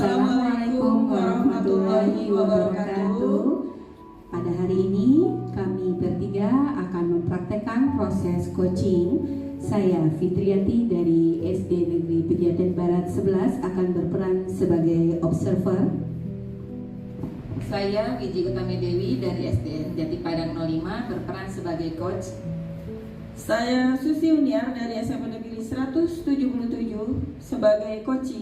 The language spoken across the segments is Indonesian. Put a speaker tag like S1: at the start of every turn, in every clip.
S1: Assalamualaikum warahmatullahi wabarakatuh. Pada hari ini kami bertiga akan mempraktekkan proses coaching. Saya Fitriati dari SD Negeri Pejaten Barat 11 akan berperan sebagai observer.
S2: Saya Wiji Utami Dewi dari SDN Jati Padang 05 berperan sebagai coach.
S3: Saya Susi Uniar dari SMA Negeri 177 sebagai coach.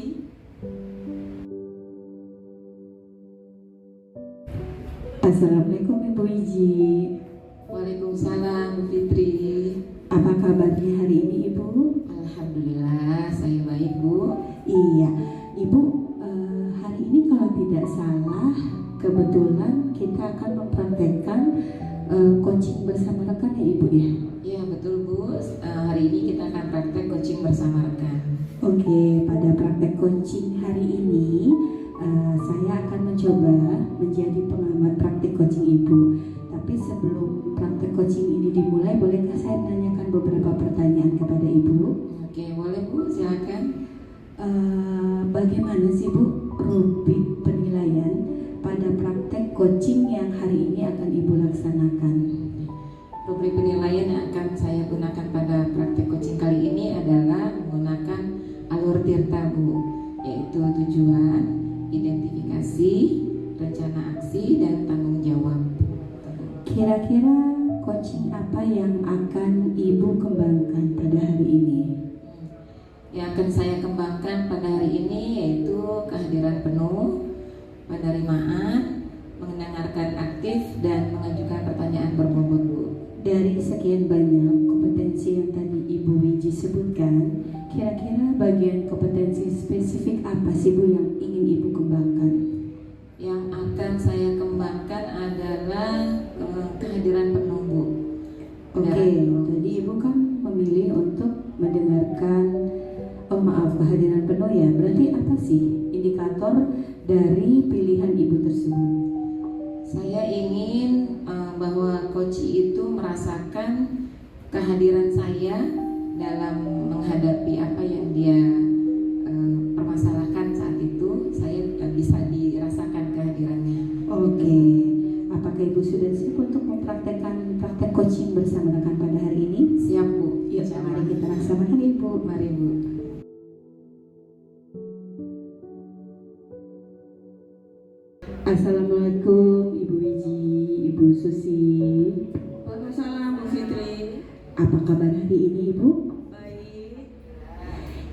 S1: Assalamualaikum Ibu Wiji.
S2: Waalaikumsalam Fitri.
S1: Apa kabarnya hari ini Ibu?
S2: Alhamdulillah saya baik Bu.
S1: Iya Ibu, hari ini kalau tidak salah kebetulan kita akan mempraktekkan coaching bersama rekan ya Ibu ya?
S2: Iya betul Bu, hari ini kita akan praktek coaching bersama rekan.
S1: Oke, pada praktek coaching hari ini saya akan mencoba menjadi pengamat praktek coaching Ibu. Tapi sebelum praktek coaching ini dimulai, bolehkah saya menanyakan beberapa pertanyaan kepada Ibu?
S2: Oke, boleh Bu, silakan.
S1: Bagaimana sih Bu rubrik penilaian pada praktek coaching yang hari ini akan Ibu laksanakan?
S2: Rubrik penilaian yang akan saya gunakan pada praktek coaching kali ini adalah menggunakan alur tirta Bu, yaitu tujuan, identifikasi, rencana aksi, dan tanggung jawab.
S1: Kira-kira coaching apa yang akan Ibu kembangkan pada hari ini?
S2: Yang akan saya kembangkan pada hari ini yaitu kehadiran penuh, penerimaan, mendengarkan aktif, dan mengajukan pertanyaan berbobot Bu.
S1: Dari sekian banyak kompetensi yang tadi Ibu Wiji sebutkan, kira-kira bagian kompetensi spesifik apa sih Bu yang ingin Ibu kembangkan?
S2: Yang akan saya kembangkan adalah kehadiran penuh Bu.
S1: Oke, jadi Ibu kan memilih untuk mendengarkan, kehadiran penuh ya. Berarti apa sih indikator dari pilihan Ibu tersebut?
S2: Saya ingin bahwa coach itu merasakan kehadiran saya dalam menghadapi apa yang dia permasalahkan saat itu. Saya bisa dirasakan kehadirannya.
S1: Oke, apakah Ibu sudah siap untuk mempraktekkan praktek coaching bersama rekan pada hari ini?
S2: Siap Bu.
S1: Yuk, mari kita laksanakan Ibu.
S2: Mari Bu.
S1: Assalamualaikum Ibu Wiji, Ibu Susi.
S3: Waalaikumsalam Bu Fitri.
S1: Apa kabar hari ini Ibu?
S3: Baik.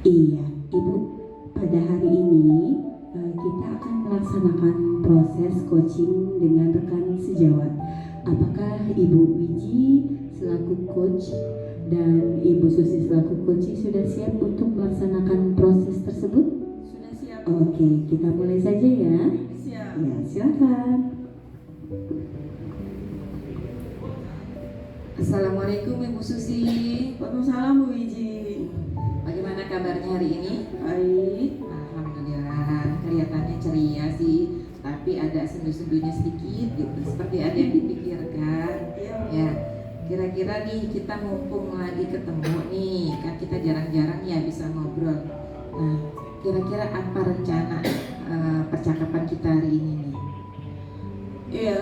S1: Iya Ibu, pada hari ini kita akan melaksanakan proses coaching dengan rekan sejawat. Apakah Ibu Wiji selaku coach dan Ibu Susi selaku coach sudah siap untuk melaksanakan proses tersebut?
S3: Sudah siap.
S1: Oke, kita mulai saja ya.
S3: Siap.
S1: Ya, silakan.
S2: Assalamualaikum Ibu Susi.
S3: Waalaikumsalam Bu Wiji.
S2: Bagaimana kabarnya hari ini?
S3: Baik.
S2: Alhamdulillah, kelihatannya ceria sih, tapi ada sendu-sendunya sedikit gitu, seperti ada yang dipikirkan. Ya, kira-kira nih kita mumpung lagi ketemu nih, kan kita jarang-jarang ya bisa ngobrol. Nah, kira-kira apa rencana percakapan kita hari ini nih?
S3: Iya,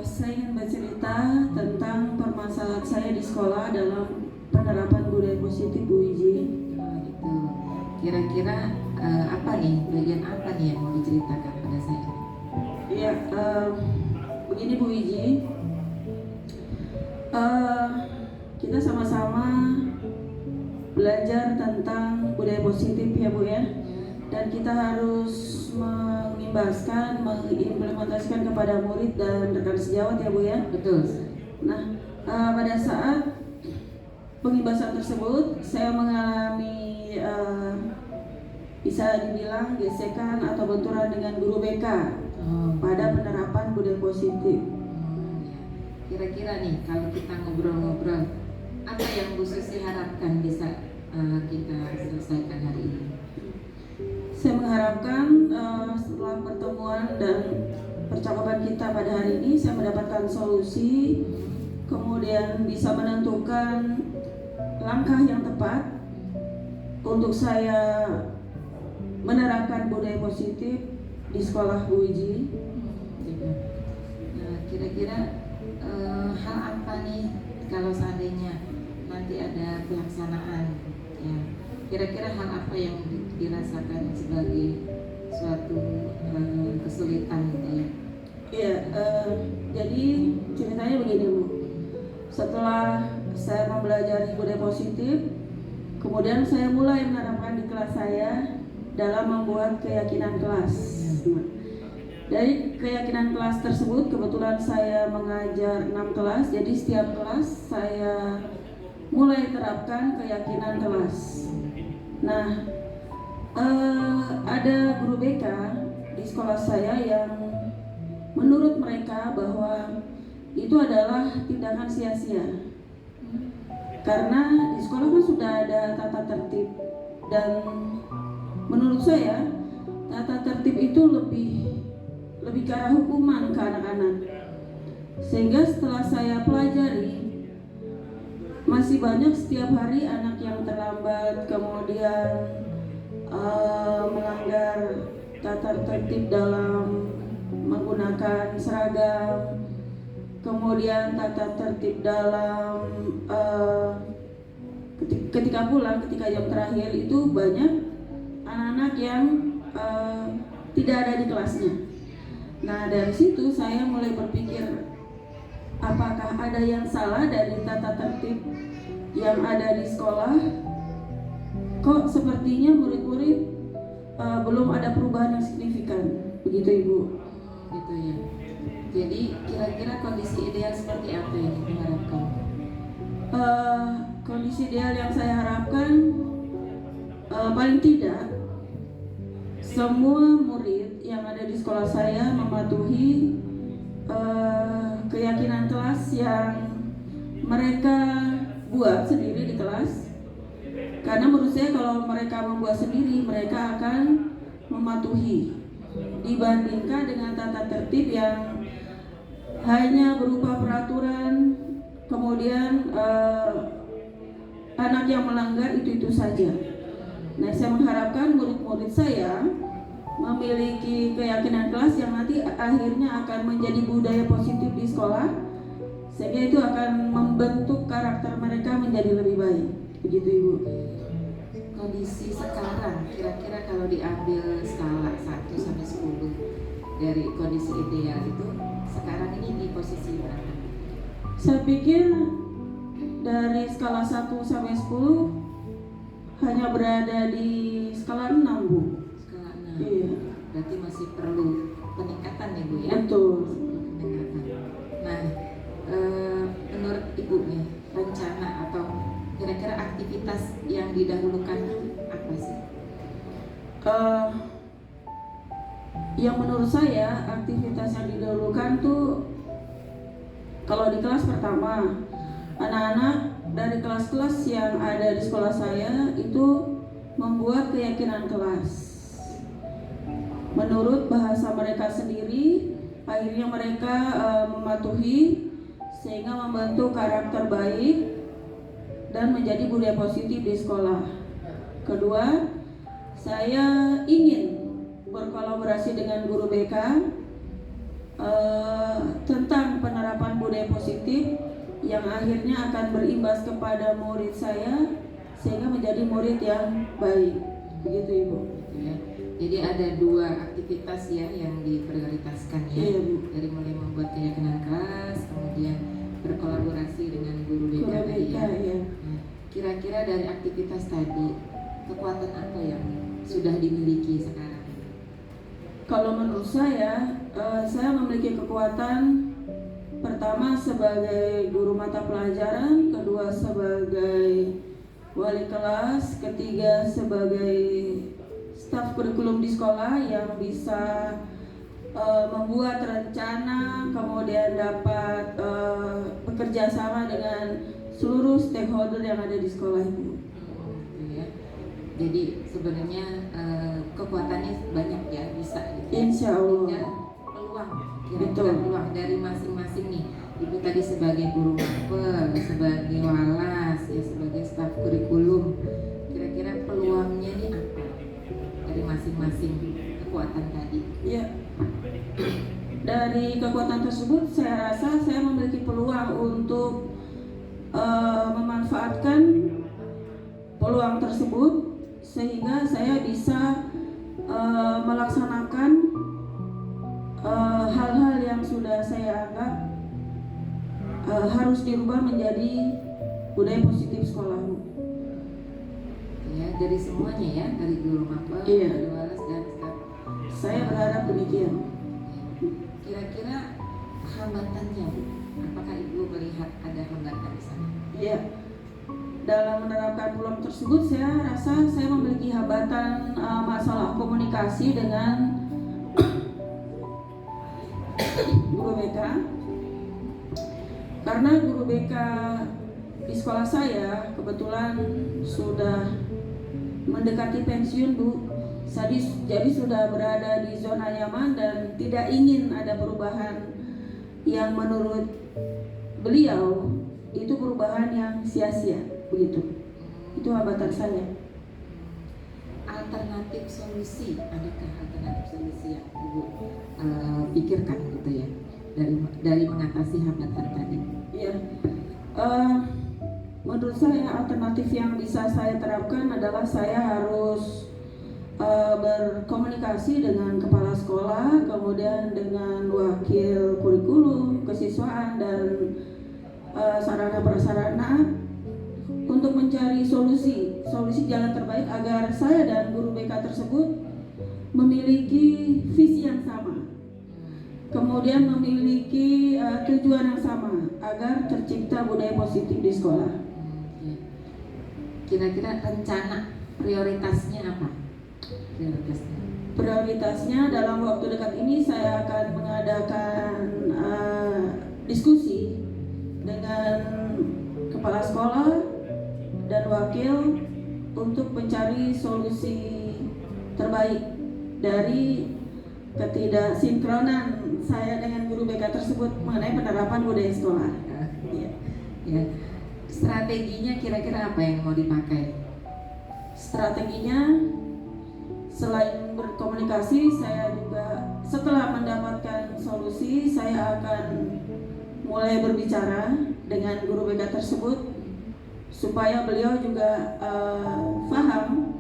S3: saya ingin bercerita tentang permasalahan saya di sekolah dalam penerapan budaya positif Bu Wiji.
S2: Itu kira-kira apa nih, bagian apa nih yang mau diceritakan pada saya?
S3: Iya, begini Bu Wiji, kita sama-sama belajar tentang budaya positif ya Bu ya, dan kita harus mengimbaskan, mengimplementasikan kepada murid dan rekan sejawat ya Bu ya.
S2: Betul.
S3: Nah, pada saat pengimbasan tersebut saya mengalami bisa dibilang gesekan atau benturan dengan guru BK pada penerapan budaya positif.
S2: Kira-kira nih kalau kita ngobrol-ngobrol, apa yang Bu Susi harapkan bisa kita selesaikan hari ini?
S3: Saya mengharapkan setelah pertemuan dan percakapan kita pada hari ini, saya mendapatkan solusi, kemudian bisa menentukan langkah yang tepat untuk saya menerapkan budaya positif di sekolah Bu Wiji.
S2: Gitu. Nah, kira-kira hal apa nih kalau seandainya nanti ada pelaksanaan, ya, kira-kira hal apa yang dirasakan sebagai suatu kesulitan gitu ya?
S3: Iya, jadi ceritanya begini Bu. Setelah saya mempelajari budaya positif, kemudian saya mulai menerapkan di kelas saya dalam membuat keyakinan kelas. Dari keyakinan kelas tersebut, kebetulan saya mengajar 6 kelas, jadi setiap kelas saya mulai terapkan keyakinan kelas. Nah, ada guru BK di sekolah saya yang menurut mereka bahwa itu adalah tindakan sia-sia. Karena di sekolah kan sudah ada tata tertib, dan menurut saya tata tertib itu lebih ke arah hukuman ke anak-anak. Sehingga setelah saya pelajari, masih banyak setiap hari anak yang terlambat, kemudian melanggar tata tertib dalam menggunakan seragam, kemudian tata tertib dalam ketika pulang, ketika jam terakhir itu banyak anak-anak yang tidak ada di kelasnya. Nah, dari situ saya mulai berpikir, apakah ada yang salah dari tata tertib yang ada di sekolah? Kok sepertinya murid-murid belum ada perubahan yang signifikan, begitu Ibu?
S2: Gitu ya. Jadi kira-kira kondisi ideal seperti apa yang diharapkan?
S3: Kondisi ideal yang saya harapkan, paling tidak semua murid yang ada di sekolah saya mematuhi keyakinan kelas yang mereka buat sendiri di kelas. Karena menurut saya kalau mereka membuat sendiri, mereka akan mematuhi, dibandingkan dengan tata tertib yang hanya berupa peraturan, kemudian anak yang melanggar itu saja. Nah, saya mengharapkan murid-murid saya memiliki keyakinan kelas yang nanti akhirnya akan menjadi budaya positif di sekolah, sehingga itu akan membentuk karakter mereka menjadi lebih baik. Begitu Ibu.
S2: Kondisi sekarang kira-kira kalau diambil skala 1 sampai 10 dari kondisi ideal itu sekarang ini di posisi berapa?
S3: Saya pikir dari skala 1 sampai 10 hanya berada di skala 6 Bu.
S2: Skala 6.
S3: Iya.
S2: Berarti masih perlu peningkatan ya Bu ya?
S3: Betul.
S2: Peningkatan. Nah, menurut Ibu nih, rencana atau kira-kira aktivitas yang didahulukan apa sih?
S3: Yang menurut saya aktivitas yang didahulukan tuh, kalau di kelas pertama, anak-anak dari kelas-kelas yang ada di sekolah saya itu membuat keyakinan kelas menurut bahasa mereka sendiri. Akhirnya mereka mematuhi, sehingga membentuk karakter baik dan menjadi budaya positif di sekolah. Kedua, saya ingin berkolaborasi dengan guru BK tentang penerapan budaya positif yang akhirnya akan berimbas kepada murid saya, sehingga menjadi murid yang baik. Begitu Ibu.
S2: Ya. Jadi ada 2 aktivitas ya yang diprioritaskan ya.
S3: Iya, Bu.
S2: Dari mulai membuat keyakinan kelas, kemudian berkolaborasi dengan guru BK
S3: Guru
S2: tadi
S3: BK,
S2: ya.
S3: ya.
S2: Nah, kira-kira dari aktivitas tadi kekuatan apa yang sudah dimiliki sekarang?
S3: Kalau menurut saya memiliki kekuatan, pertama sebagai guru mata pelajaran, kedua sebagai wali kelas, ketiga sebagai staf kurikulum di sekolah yang bisa membuat rencana, kemudian dapat bekerja sama dengan seluruh stakeholder yang ada di sekolah itu.
S2: Ya. Jadi sebenarnya kekuatannya banyak ya, bisa gitu.
S3: Insya Allah.
S2: Tinggal peluang, kira-kira
S3: Betul.
S2: peluang dari masing-masing nih. Ibu tadi sebagai guru mapel, sebagai walas, ya sebagai staf kurikulum. Kira-kira peluangnya nih apa? dari masing-masing kekuatan tadi?
S3: Ya, dari kekuatan tersebut saya rasa saya memiliki peluang untuk memanfaatkan peluang tersebut sehingga saya bisa melaksanakan hal-hal yang sudah saya anggap harus dirubah menjadi budaya positif sekolah.
S2: Ya, dari semuanya ya, dari guru mapel,
S3: Iya.
S2: dari Wallace dan staf.
S3: Saya berharap demikian.
S2: Kira-kira hambatannya, Bu, apakah Ibu melihat ada hambatan di sana?
S3: Iya. Dalam menerapkan peluang tersebut, saya rasa saya memiliki hambatan masalah komunikasi dengan guru BK. Karena guru BK di sekolah saya kebetulan sudah mendekati pensiun, Bu. Jadi sudah berada di zona nyaman dan tidak ingin ada perubahan yang menurut beliau itu perubahan yang sia-sia, begitu. Itu hambatan saya.
S2: Alternatif solusi, adakah alternatif solusi yang Ibu pikirkan gitu ya dari mengatasi hambatan tadi?
S3: Iya. Menurut saya alternatif yang bisa saya terapkan adalah saya harus berkomunikasi dengan kepala sekolah, kemudian dengan wakil kurikulum, kesiswaan dan sarana prasarana untuk mencari solusi jalan terbaik agar saya dan guru BK tersebut memiliki visi yang sama, kemudian memiliki tujuan yang sama agar tercipta budaya positif di sekolah.
S2: Kira-kira rencana prioritasnya apa?
S3: Prioritasnya dalam waktu dekat ini saya akan mengadakan diskusi dengan kepala sekolah dan wakil untuk mencari solusi terbaik dari ketidaksinkronan saya dengan guru BK tersebut mengenai penerapan budaya sekolah.
S2: Ya. Strateginya kira-kira apa yang mau dipakai?
S3: Strateginya selain berkomunikasi, saya juga setelah mendapatkan solusi, saya akan mulai berbicara dengan guru BK tersebut supaya beliau juga paham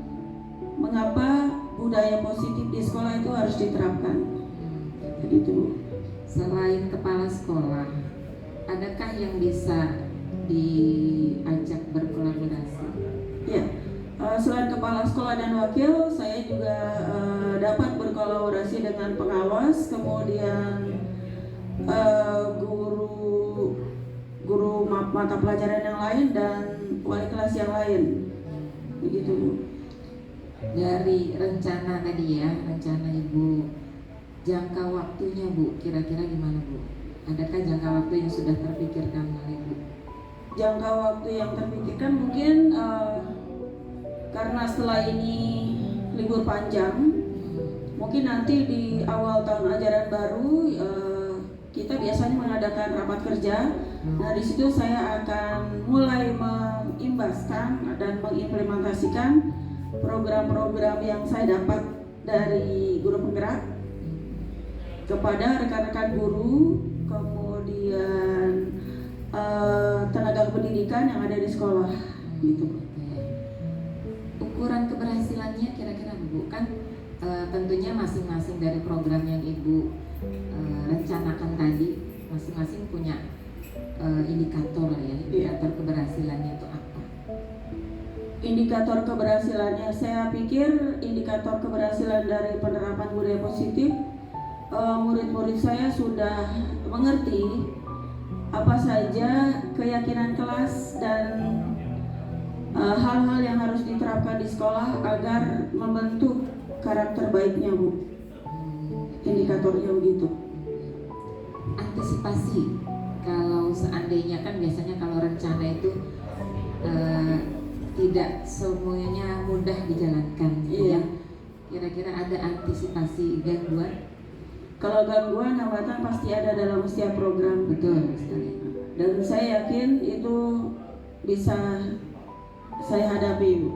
S3: mengapa budaya positif di sekolah itu harus diterapkan. Begitu.
S2: Selain kepala sekolah, adakah yang bisa diajak berkolaborasi?
S3: Ya. Selain kepala sekolah dan wakil, saya juga dapat berkolaborasi dengan pengawas, kemudian guru mata pelajaran yang lain dan wali kelas yang lain. Begitu, Bu.
S2: Dari rencana tadi ya, rencana Ibu, jangka waktunya Bu, kira-kira gimana Bu? Adakah jangka waktu yang sudah terpikirkan oleh Bu?
S3: Jangka waktu yang terpikirkan mungkin karena setelah ini libur panjang, mungkin nanti di awal tahun ajaran baru kita biasanya mengadakan rapat kerja. Nah, di situ saya akan mulai mengimbaskan dan mengimplementasikan program-program yang saya dapat dari guru penggerak kepada rekan-rekan guru, kemudian tenaga pendidikan yang ada di sekolah, gitu.
S2: Ukuran keberhasilannya kira-kira Bu, kan tentunya masing-masing dari program yang Ibu rencanakan tadi masing-masing punya indikator lah ya, indikator keberhasilannya itu apa?
S3: Indikator keberhasilannya, saya pikir indikator keberhasilan dari penerapan budaya positif, murid-murid saya sudah mengerti apa saja keyakinan kelas dan hal-hal yang harus diterapkan di sekolah agar membentuk karakter baiknya, Bu. Indikatornya begitu.
S2: Antisipasi, kalau seandainya kan biasanya kalau rencana itu tidak semuanya mudah dijalankan,
S3: Iya.
S2: ya. Kira-kira ada antisipasi gangguan?
S3: Kalau gangguan hambatan pasti ada dalam setiap program,
S2: Betul sekali.
S3: dan saya yakin itu bisa saya hadapi, Bu.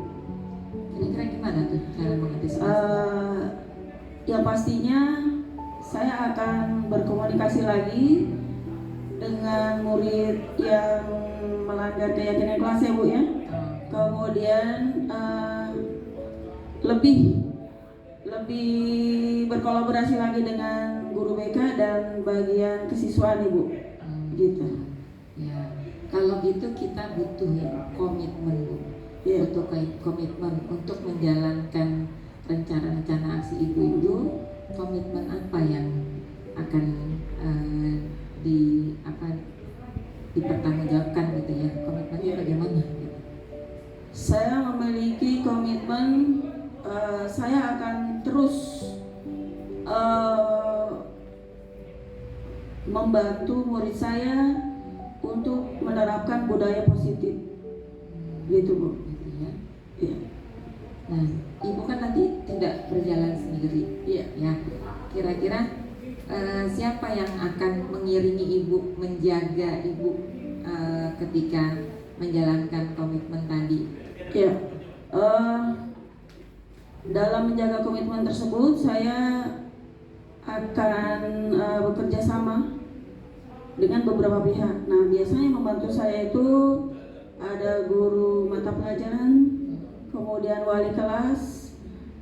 S2: Kira-kira gimana tuh cara mengantisipasi?
S3: Yang pastinya saya akan berkomunikasi lagi dengan murid yang melanggar keyakinan kelas ya Bu ya. Kemudian lebih berkolaborasi lagi dengan guru BK dan bagian kesiswaan Ibu. Gitu.
S2: Ya, kalau gitu kita butuh ya komitmen Bu.
S3: Iya.
S2: Butuh komitmen untuk menjalankan rencana-rencana aksi Ibu itu. Komitmen apa yang akan dipertanggungjawabkan gitu ya? Komitmennya bagaimana?
S3: Saya memiliki komitmen, saya akan terus membantu murid saya untuk menerapkan budaya positif, gitu Bu.
S2: Gitu ya.
S3: Iya.
S2: Nah, Ibu kan nanti tidak berjalan sendiri,
S3: Iya.
S2: ya. Kira-kira siapa yang akan mengiringi Ibu, menjaga Ibu ketika menjalankan komitmen tadi?
S3: Ya, dalam menjaga komitmen tersebut saya akan bekerja sama dengan beberapa pihak. Nah, biasanya membantu saya itu ada guru mata pelajaran, kemudian wali kelas,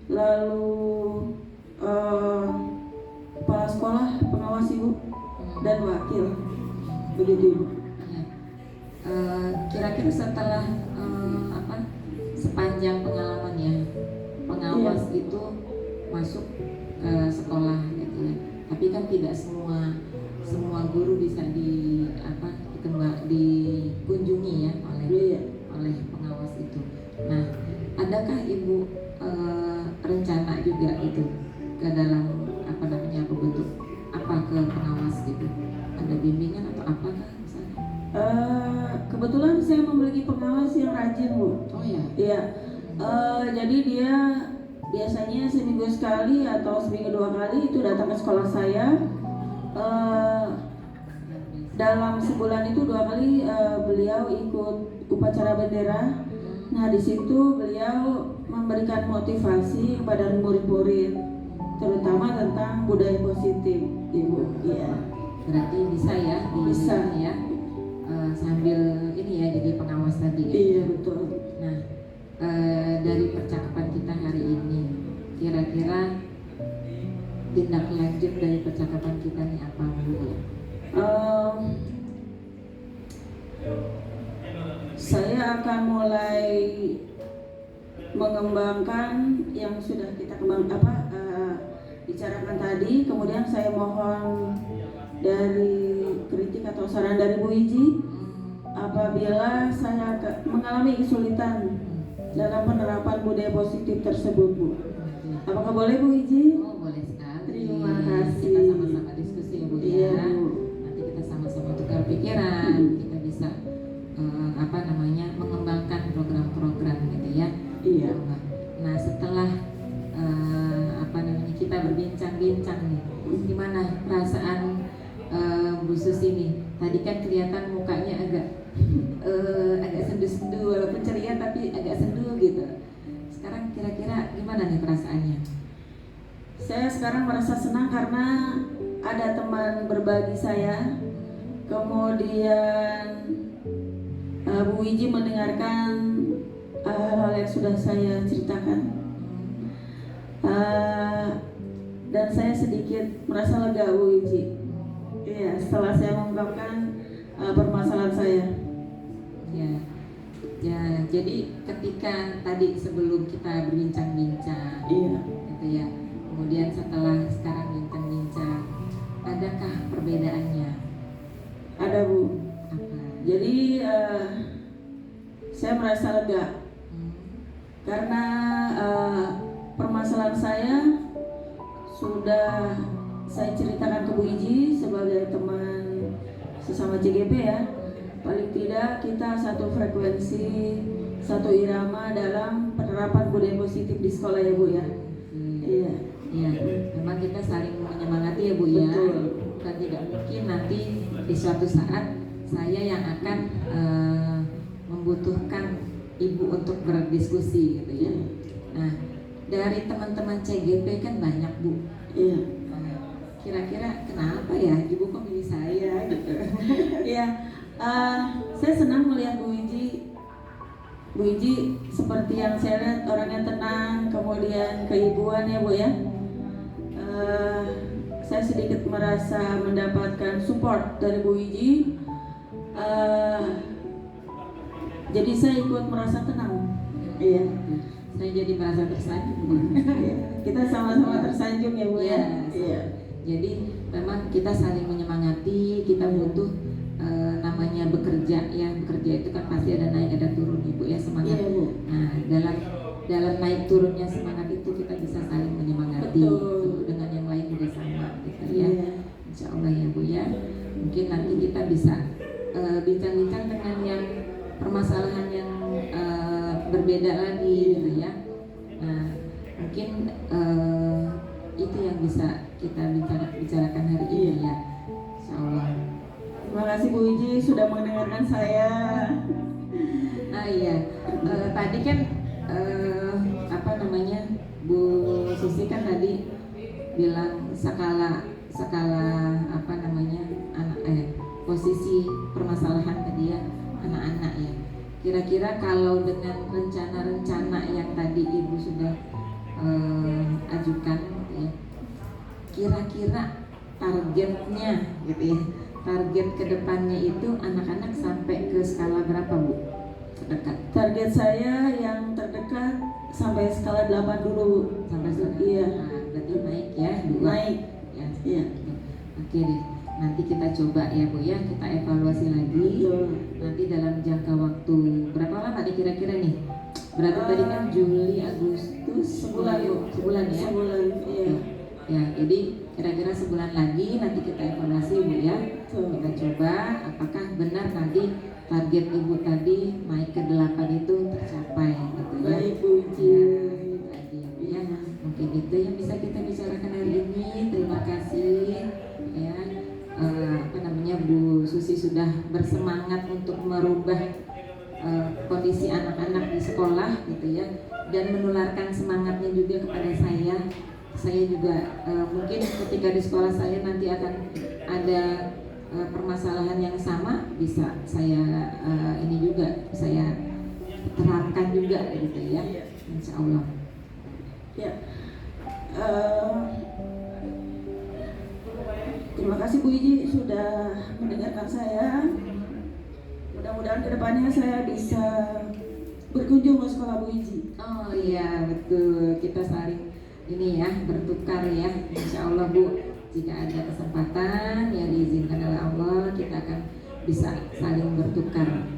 S3: lalu kepala sekolah, pengawas Ibu, dan wakil. Begitu Ibu.
S2: Ya. Kira-kira setelah sepanjang pengalamannya pengawas itu masuk ke sekolah gitu ya, tapi kan tidak semua guru bisa dikunjungi ya oleh pengawas itu. Nah, adakah Ibu rencana juga itu ke dalam bentuk apa ke pengawas gitu? Ada bimbingan atau apakah misalnya?
S3: Kebetulan saya memiliki pengawas yang rajin Bu.
S2: Oh ya.
S3: Iya. Jadi dia biasanya seminggu sekali atau seminggu 2 kali itu datang ke sekolah saya. Dalam sebulan itu 2 kali beliau ikut upacara bendera. Nah, di situ beliau memberikan motivasi kepada murid-murid, terutama tentang budaya positif, Ibu. Iya.
S2: Berarti bisa ya
S3: Bisa.
S2: ya sambil ini ya jadi pengawas tadi.
S3: Iya, betul.
S2: Nah, dari percakapan kita hari ini, kira-kira tindak lanjut dari percakapan kita nih apa Bu ya?
S3: Saya akan mulai mengembangkan yang sudah kita bicarakan tadi. Kemudian saya mohon dari kritik atau saran dari Bu Iji apabila saya mengalami kesulitan dalam penerapan budaya positif tersebut Bu. Apakah boleh Bu Iji?
S2: Oh, boleh sekali.
S3: Terima kasih.
S2: Kita sama-sama diskusi ya Bu
S3: Iya,
S2: ya.
S3: Bu.
S2: Nanti kita sama-sama tukar pikiran, kita bisa mengembangkan program-program gitu ya.
S3: Iya.
S2: Nah, setelah kita berbincang-bincang nih, gimana perasaan Bu Susi nih? Tadi kan kelihatan mukanya agak sendu-sendu, walaupun ceria tapi agak sendu gitu. Sekarang kira-kira gimana nih perasaannya?
S3: Saya sekarang merasa senang karena ada teman berbagi saya. Kemudian Bu Wiji mendengarkan hal-hal yang sudah saya ceritakan. Dan saya sedikit merasa lega Bu Wiji. Iya, setelah saya mengungkapkan permasalahan saya.
S2: Ya, jadi ketika tadi sebelum kita berbincang-bincang,
S3: Iya.
S2: gitu ya. Kemudian setelah sekarang bincang-bincang, adakah perbedaannya?
S3: Ada Bu.
S2: Apa?
S3: Jadi saya merasa lega karena permasalahan saya sudah saya ceritakan ke Bu Iji sebagai teman sesama CGP ya. Paling tidak kita satu frekuensi, satu irama dalam penerapan budaya positif di sekolah ya Bu ya. Iya.
S2: Iya, memang kita saling menyemangati ya Bu ya.
S3: Betul.
S2: Bukan tidak mungkin nanti di suatu saat saya yang akan membutuhkan Ibu untuk berdiskusi gitu ya. Nah, dari teman-teman CGP kan banyak Bu.
S3: Iya.
S2: Nah, kira-kira kenapa ya Ibu kok milih saya gitu?
S3: Iya, saya senang melihat Bu Wiji. Bu Wiji seperti yang saya lihat orangnya tenang, kemudian keibuan ya Bu ya. Saya sedikit merasa mendapatkan support dari Bu Wiji. Jadi saya ikut merasa tenang. Iya.
S2: Saya jadi merasa tersanjung.
S3: Kita sama-sama tersanjung ya Bu ya.
S2: Iya. Jadi memang kita saling menyemangati, kita butuh namanya bekerja ya, bekerja itu kan pasti ada naik ada turun Ibu ya semangat.
S3: Iya, Bu.
S2: Nah dalam naik turunnya semangat itu kita bisa saling menyemangati.
S3: Betul.
S2: Dengan yang lain juga sama gitu ya.
S3: Iya.
S2: Insya Allah ya Bu ya. Mungkin nanti kita bisa bincang-bincang dengan yang permasalahan yang berbeda lagi gitu ya. Nah mungkin itu yang bisa kita bicarakan hari ini ya. Insya Allah.
S3: Terima kasih Bu Wiji sudah mendengarkan saya.
S2: Iya, tadi kan apa namanya Bu Susi kan tadi bilang skala apa namanya posisi permasalahan tadi ya anak-anak ya. Kira-kira kalau dengan rencana-rencana yang tadi Ibu sudah ajukan ya, kira-kira targetnya gitu ya, target kedepannya itu anak-anak sampai ke skala berapa Bu? Terdekat.
S3: Target saya yang terdekat sampai skala 8 dulu.
S2: Sampai skala.
S3: Iya.
S2: Nah, berarti naik ya, 2.
S3: Naik.
S2: Ya.
S3: Iya.
S2: Oke deh. Nanti kita coba ya Bu ya, kita evaluasi lagi. Nanti dalam jangka waktu berapa lama nih kira-kira nih? Berarti tadi kan Juli, Agustus,
S3: sebulan Bu.
S2: Sebulan ya.
S3: Sebulan. Iya.
S2: Ya, jadi kira-kira sebulan lagi nanti kita evaluasi Bu ya. Kita coba apakah benar nanti target Ibu tadi naik ke 8 itu tercapai gitu ya.
S3: Baik Bu Wiji.
S2: Ya, mungkin itu yang bisa kita bicarakan hari ini. Terima kasih ya. Apa namanya Bu Susi sudah bersemangat untuk merubah kondisi anak-anak di sekolah gitu ya, dan menularkan semangatnya juga kepada saya. Saya juga mungkin ketika di sekolah saya nanti akan ada permasalahan yang sama, bisa saya ini juga saya terapkan juga gitu ya, insya Allah.
S3: Ya. Terima kasih Bu Iji sudah mendengarkan saya. Mudah-mudahan kedepannya saya bisa berkunjung ke sekolah Bu Iji.
S2: Oh iya betul, kita saling ini ya bertukar ya, insya Allah Bu. Jika ada kesempatan yang diizinkan oleh Allah, kita akan bisa saling bertukar.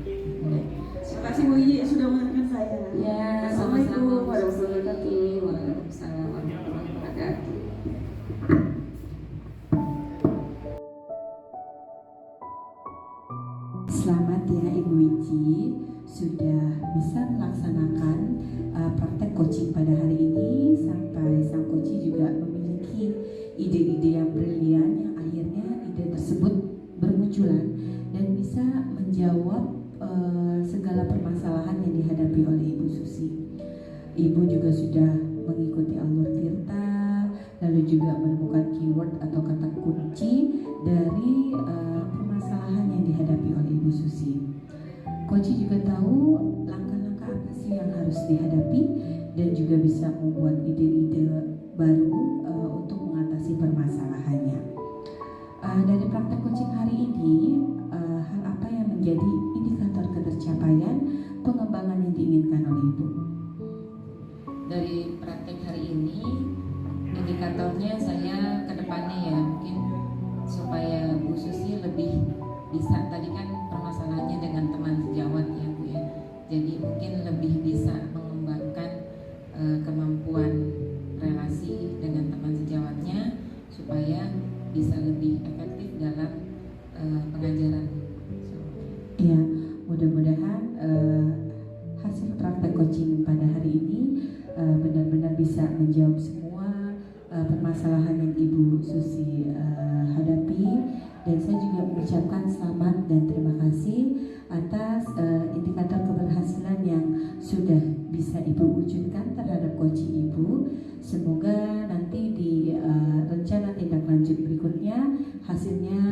S3: Terima kasih Bu Iji sudah mendengarkan saya.
S2: Ya,
S3: Assalamualaikum
S2: sama-sama.
S3: warahmatullahi wabarakatuh.
S2: Waalaikumsalam warahmatullahi wabarakatuh.
S1: Selamat ya Ibu Wiji sudah bisa melaksanakan praktek coaching pada hari ini, sampai sang coach juga memiliki ide-ide yang brilian yang akhirnya ide tersebut bermunculan dan bisa menjawab segala permasalahan yang dihadapi oleh Ibu Susi. Ibu juga sudah mengikuti alur Tirta, lalu juga menemukan keyword atau kata kunci dari permasalahan yang dihadapi oleh Ibu Susi. Coach juga tahu langkah-langkah apa sih yang harus dihadapi dan juga bisa membuat ide-ide baru untuk mengatasi permasalahannya. Dari praktek coaching hari ini, hal apa yang menjadi indikator ketercapaian pengembangan yang diinginkan oleh Ibu?
S2: Dari praktek hari ini, indikatornya saya ke depannya ya, mungkin supaya Bu Susi lebih bisa, tadi kan permasalahannya dengan teman sejawat ya Bu ya, jadi mungkin lebih bisa mengembangkan kemampuan relasi dengan teman sejawatnya supaya bisa lebih efektif dalam pengajaran.
S1: Ya, mudah-mudahan hasil praktek coaching pada hari ini benar-benar bisa menjawab semua permasalahan yang Ibu Susi hadapi, dan saya juga mengucapkan selamat dan terima kasih atas indikator keberhasilan yang sudah bisa bisa Ibu wujudkan terhadap coaching Ibu. Semoga nanti di rencana tindak lanjut berikutnya hasilnya